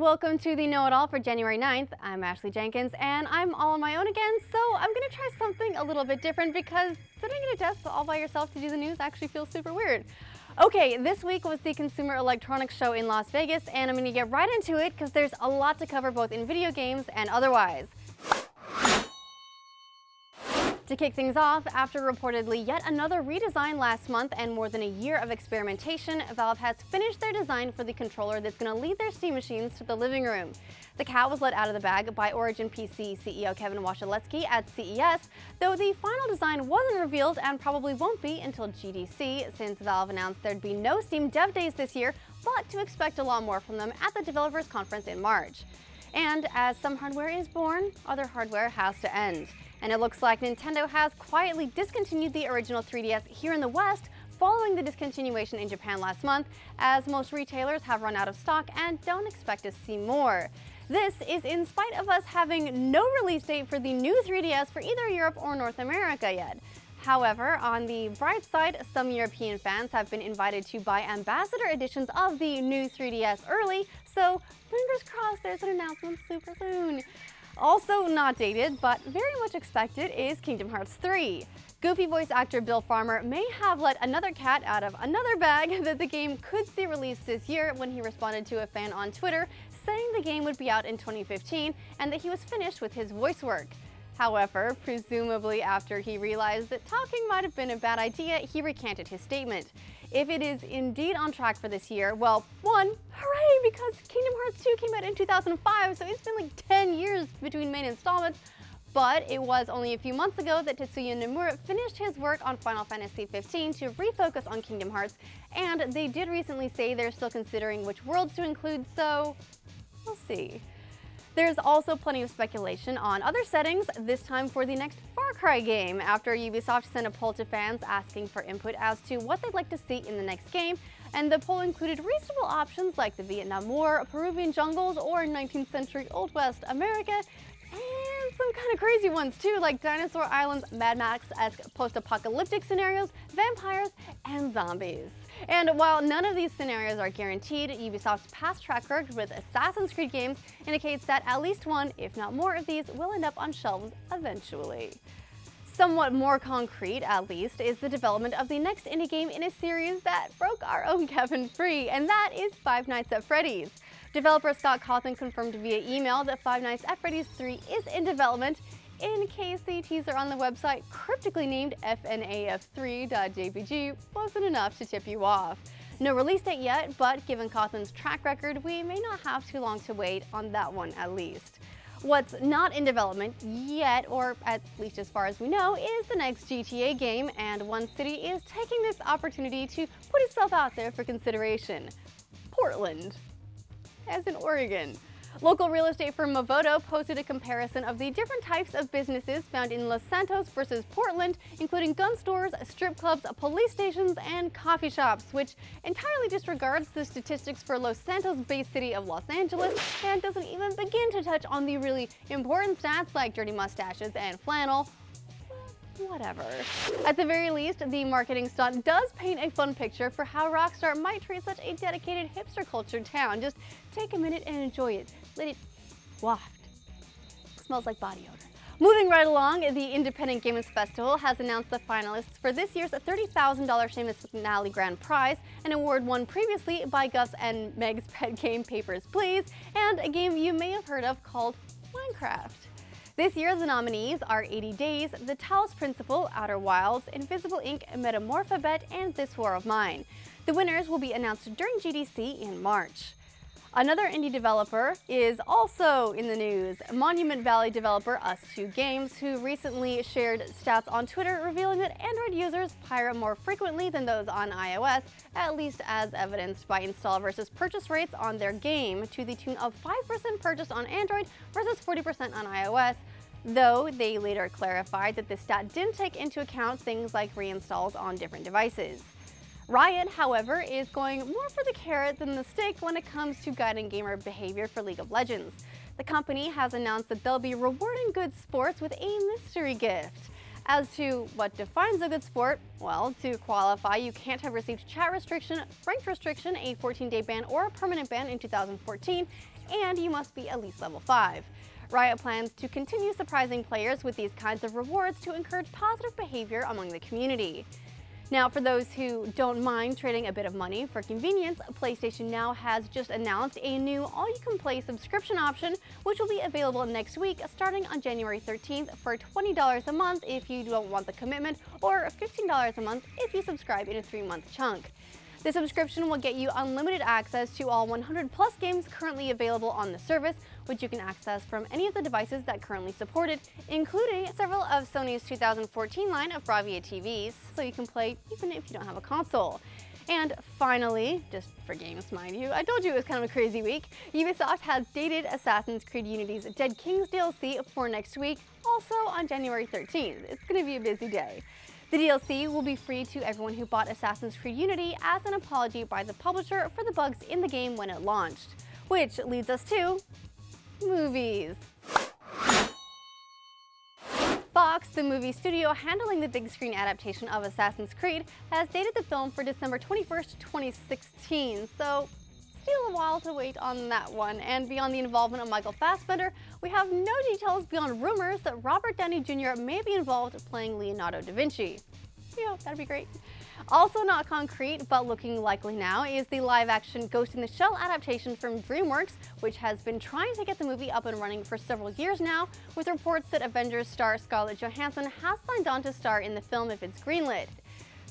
welcome to the Know-It-All for January 9th. I'm Ashley Jenkins, and I'm all on my own again, so I'm gonna try something a little bit different because sitting at a desk all by yourself to do the news actually feels super weird. Okay, this week was the Consumer Electronics Show in Las Vegas, and I'm gonna get right into it because there's a lot to cover both in video games and otherwise. To kick things off, after reportedly yet another redesign last month and more than a year of experimentation, Valve has finished their design for the controller that's going to lead their Steam machines to the living room. The cat was let out of the bag by Origin PC CEO Kevin Washiletsky at CES, though the final design wasn't revealed and probably won't be until GDC, since Valve announced there'd be no Steam Dev Days this year, but to expect a lot more from them at the Developers Conference in March. And as some hardware is born, other hardware has to end. And it looks like Nintendo has quietly discontinued the original 3DS here in the West following the discontinuation in Japan last month, as most retailers have run out of stock and don't expect to see more. This is in spite of us having no release date for the new 3DS for either Europe or North America yet. However, on the bright side, some European fans have been invited to buy ambassador editions of the new 3DS early, so fingers crossed there's an announcement super soon. Also not dated, but very much expected, is Kingdom Hearts 3. Goofy voice actor Bill Farmer may have let another cat out of another bag that the game could see released this year when he responded to a fan on Twitter saying the game would be out in 2015 and that he was finished with his voice work. However, presumably after he realized that talking might have been a bad idea, he recanted his statement. If it is indeed on track for this year, well, one, hooray, because Kingdom Hearts 2 came out in 2005, so it's been like 10 years between main installments. But it was only a few months ago that Tetsuya Nomura finished his work on Final Fantasy XV to refocus on Kingdom Hearts, and they did recently say they're still considering which worlds to include, so we'll see. There's also plenty of speculation on other settings, this time for the next Far Cry game, after Ubisoft sent a poll to fans asking for input as to what they'd like to see in the next game, and the poll included reasonable options like the Vietnam War, Peruvian jungles, or 19th century Old West America, and some kind of crazy ones too, like Dinosaur Island's Mad Max-esque post-apocalyptic scenarios, vampires, and zombies. And while none of these scenarios are guaranteed, Ubisoft's past track record with Assassin's Creed games indicates that at least one, if not more of these, will end up on shelves eventually. Somewhat more concrete, at least, is the development of the next indie game in a series that broke our own Kevin free, and that is Five Nights at Freddy's. Developer Scott Cawthon confirmed via email that Five Nights at Freddy's 3 is in development, in case the teaser on the website, cryptically named FNAF3.jpg, wasn't enough to tip you off. No release date yet, but given Cawthon's track record, we may not have too long to wait on that one at least. What's not in development yet, or at least as far as we know, is the next GTA game, and one city is taking this opportunity to put itself out there for consideration. Portland, as in Oregon. Local real estate firm Movoto posted a comparison of the different types of businesses found in Los Santos versus Portland, including gun stores, strip clubs, police stations, and coffee shops, which entirely disregards the statistics for Los Santos-based city of Los Angeles and doesn't even begin to touch on the really important stats like dirty mustaches and flannel. Whatever. At the very least, the marketing stunt does paint a fun picture for how Rockstar might treat such a dedicated hipster-cultured town. Just take a minute and enjoy it. Let it waft. Smells like body odor. Moving right along, the Independent Games Festival has announced the finalists for this year's $30,000 Seamus McNally Grand Prize, an award won previously by Gus and Meg's pet game Papers, Please, and a game you may have heard of called Minecraft. This year, the nominees are 80 Days, The Talos Principle, Outer Wilds, Invisible Ink, Metamorphobet, and This War of Mine. The winners will be announced during GDC in March. Another indie developer is also in the news. Monument Valley developer Us2 Games, who recently shared stats on Twitter revealing that Android users pirate more frequently than those on iOS, at least as evidenced by install versus purchase rates on their game, to the tune of 5% purchased on Android versus 40% on iOS, though they later clarified that this stat didn't take into account things like reinstalls on different devices. Riot, however, is going more for the carrot than the stick when it comes to guiding gamer behavior for League of Legends. The company has announced that they'll be rewarding good sports with a mystery gift. As to what defines a good sport, well, to qualify, you can't have received chat restriction, ranked restriction, a 14-day ban, or a permanent ban in 2014, and you must be at least level 5. Riot plans to continue surprising players with these kinds of rewards to encourage positive behavior among the community. Now, for those who don't mind trading a bit of money for convenience, PlayStation Now has just announced a new all-you-can-play subscription option, which will be available next week starting on January 13th for $20 a month if you don't want the commitment, or $15 a month if you subscribe in a 3-month chunk. The subscription will get you unlimited access to all 100+ games currently available on the service, which you can access from any of the devices that currently support it, including several of Sony's 2014 line of Bravia TVs, so you can play even if you don't have a console. And finally, just for games mind you, I told you it was kind of a crazy week, Ubisoft has dated Assassin's Creed Unity's Dead Kings DLC for next week, also on January 13th. It's going to be a busy day. The DLC will be free to everyone who bought Assassin's Creed Unity as an apology by the publisher for the bugs in the game when it launched. Which leads us to movies. Fox, the movie studio handling the big screen adaptation of Assassin's Creed, has dated the film for December 21st, 2016, so still a while to wait on that one. And beyond the involvement of Michael Fassbender, we have no details beyond rumors that Robert Downey Jr. may be involved playing Leonardo da Vinci. Yeah, that'd be great. Also not concrete, but looking likely now, is the live-action Ghost in the Shell adaptation from DreamWorks, which has been trying to get the movie up and running for several years now, with reports that Avengers star Scarlett Johansson has signed on to star in the film if it's greenlit.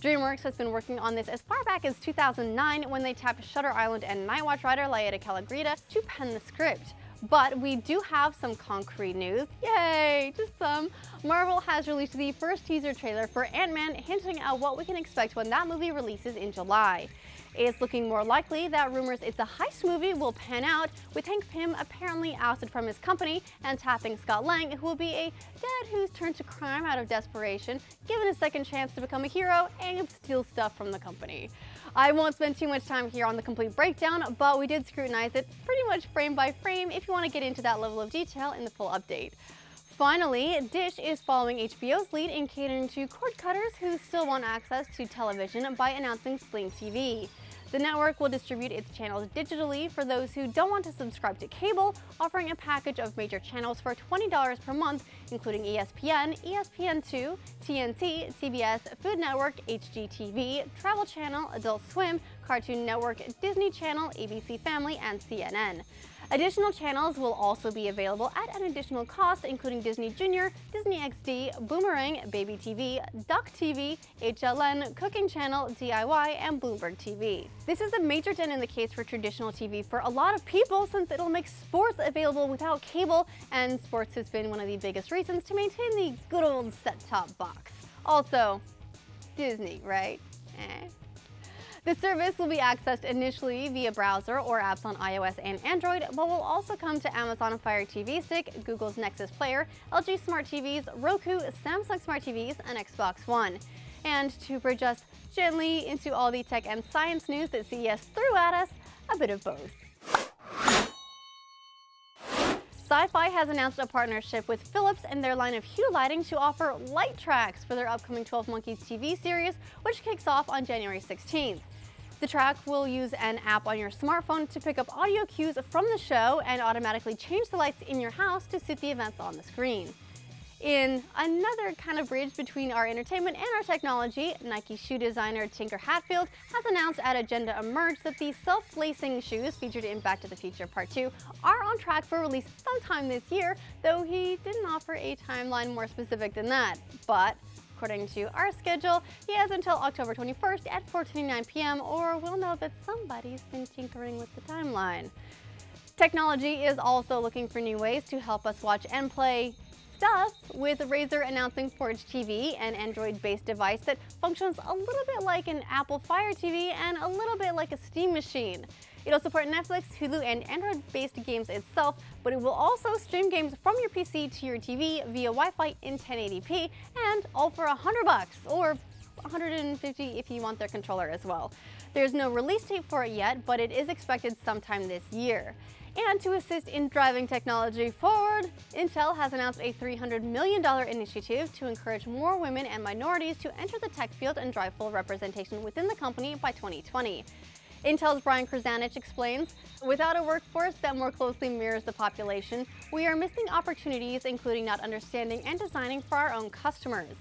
DreamWorks has been working on this as far back as 2009 when they tapped Shutter Island and Nightwatch writer Laeta Kalogridis to pen the script. But we do have some concrete news. Yay, just some. Marvel has released the first teaser trailer for Ant-Man, hinting at what we can expect when that movie releases in July. It's looking more likely that rumors it's a heist movie will pan out, with Hank Pym apparently ousted from his company and tapping Scott Lang, who will be a dad who's turned to crime out of desperation, given a second chance to become a hero and steal stuff from the company. I won't spend too much time here on the complete breakdown, but we did scrutinize it pretty much frame by frame if you want to get into that level of detail in the full update. Finally, Dish is following HBO's lead in catering to cord cutters who still want access to television by announcing Sling TV. The network will distribute its channels digitally for those who don't want to subscribe to cable, offering a package of major channels for $20 per month, including ESPN, ESPN2, TNT, CBS, Food Network, HGTV, Travel Channel, Adult Swim, Cartoon Network, Disney Channel, ABC Family, and CNN. Additional channels will also be available at an additional cost, including Disney Junior, Disney XD, Boomerang, Baby TV, Duck TV, HLN, Cooking Channel, DIY, and Bloomberg TV. This is a major dent in the case for traditional TV for a lot of people, since it'll make sports available without cable, and sports has been one of the biggest reasons to maintain the good old set-top box. Also, Disney, right? The service will be accessed initially via browser or apps on iOS and Android, but will also come to Amazon Fire TV Stick, Google's Nexus Player, LG Smart TVs, Roku, Samsung Smart TVs, and Xbox One. And to bridge us gently into all the tech and science news that CES threw at us, a bit of both. Sci-Fi has announced a partnership with Philips and their line of Hue lighting to offer light tracks for their upcoming 12 Monkeys TV series, which kicks off on January 16th. The track will use an app on your smartphone to pick up audio cues from the show and automatically change the lights in your house to suit the events on the screen. In another kind of bridge between our entertainment and our technology, Nike shoe designer Tinker Hatfield has announced at Agenda Emerge that the self-lacing shoes featured in Back to the Future Part 2 are on track for release sometime this year, though he didn't offer a timeline more specific than that. But according to our schedule, he has until October 21st at 4:29 p.m. or we'll know that somebody's been tinkering with the timeline. Technology is also looking for new ways to help us watch and play stuff, with Razer announcing Forge TV, an Android-based device that functions a little bit like an Apple Fire TV and a little bit like a Steam machine. It'll support Netflix, Hulu, and Android-based games itself, but it will also stream games from your PC to your TV via Wi-Fi in 1080p, and all for $100 or $150 if you want their controller as well. There's no release date for it yet, but it is expected sometime this year. And to assist in driving technology forward, Intel has announced a $300 million initiative to encourage more women and minorities to enter the tech field and drive full representation within the company by 2020. Intel's Brian Krzanich explains, without a workforce that more closely mirrors the population, we are missing opportunities, including not understanding and designing for our own customers.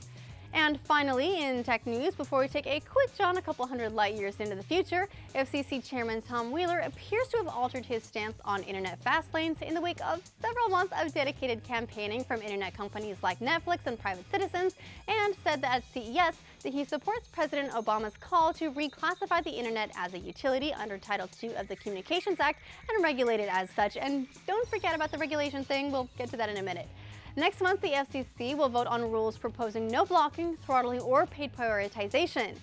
And finally, in tech news, before we take a quick jaunt a couple hundred light years into the future, FCC Chairman Tom Wheeler appears to have altered his stance on internet fast lanes in the wake of several months of dedicated campaigning from internet companies like Netflix and private citizens, and said that at CES that he supports President Obama's call to reclassify the internet as a utility under Title II of the Communications Act and regulate it as such. And don't forget about the regulation thing, we'll get to that in a minute. Next month, the FCC will vote on rules proposing no blocking, throttling, or paid prioritization.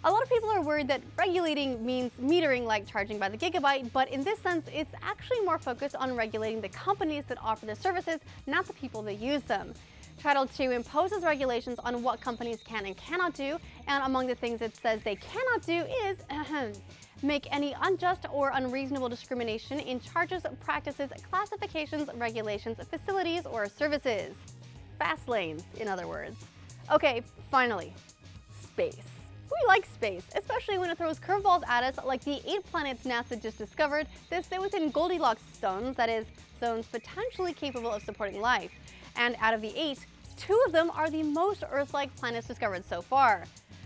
A lot of people are worried that regulating means metering like charging by the gigabyte, but in this sense, it's actually more focused on regulating the companies that offer the services, not the people that use them. Title II imposes regulations on what companies can and cannot do, and among the things it says they cannot do is make any unjust or unreasonable discrimination in charges, practices, classifications, regulations, facilities, or services. Fast lanes, in other words. Okay, finally, space. We like space, especially when it throws curveballs at us like the 8 planets NASA just discovered that sit within Goldilocks zones, that is, zones potentially capable of supporting life. And out of the 8, 2 of them are the most Earth-like planets discovered so far.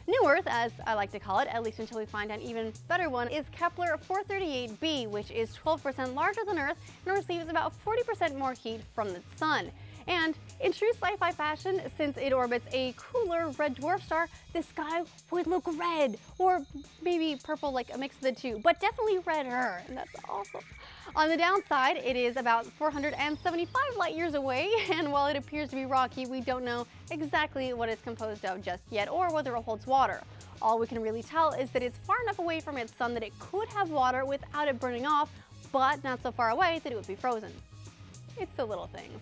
New Earth, as I like to call it, at least until we find an even better one, is Kepler 438b, which is 12% larger than Earth and receives about 40% more heat from the sun. And in true sci-fi fashion, since it orbits a cooler red dwarf star, the sky would look red, or maybe purple, like a mix of the two, but definitely redder, and that's awesome. On the downside, it is about 475 light years away, and while it appears to be rocky, we don't know exactly what it's composed of just yet, or whether it holds water. All we can really tell is that it's far enough away from its sun that it could have water without it burning off, but not so far away that it would be frozen. It's the little things.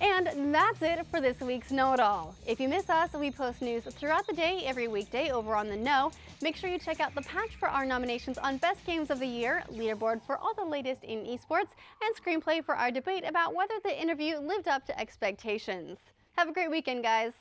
And that's it for this week's Know-It-All. If you miss us, we post news throughout the day every weekday over on The Know. Make sure you check out the patch for our nominations on Best Games of the Year, leaderboard for all the latest in esports, and screenplay for our debate about whether the interview lived up to expectations. Have a great weekend, guys.